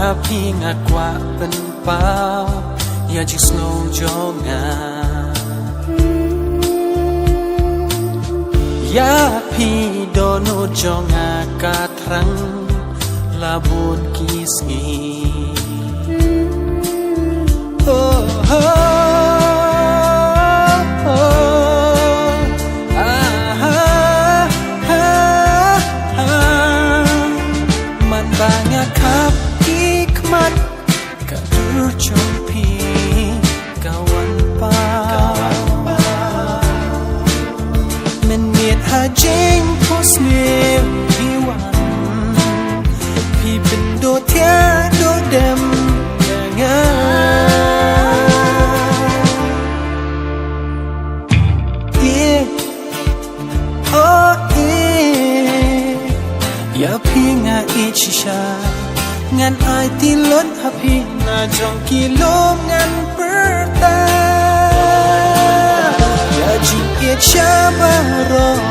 happy ngạc qua bên bao ya chỉ snow cho ngà ya happy dono cho ngà cả trăng là buồn kiss nghi oh oh banyak hikmat kadur jompi kawan pa menit hajeng posnim piwan pi bendo tia do dem ya pinga ichisha ngan ai tilon happy na jong kilom ngan perta ya ji it shabaro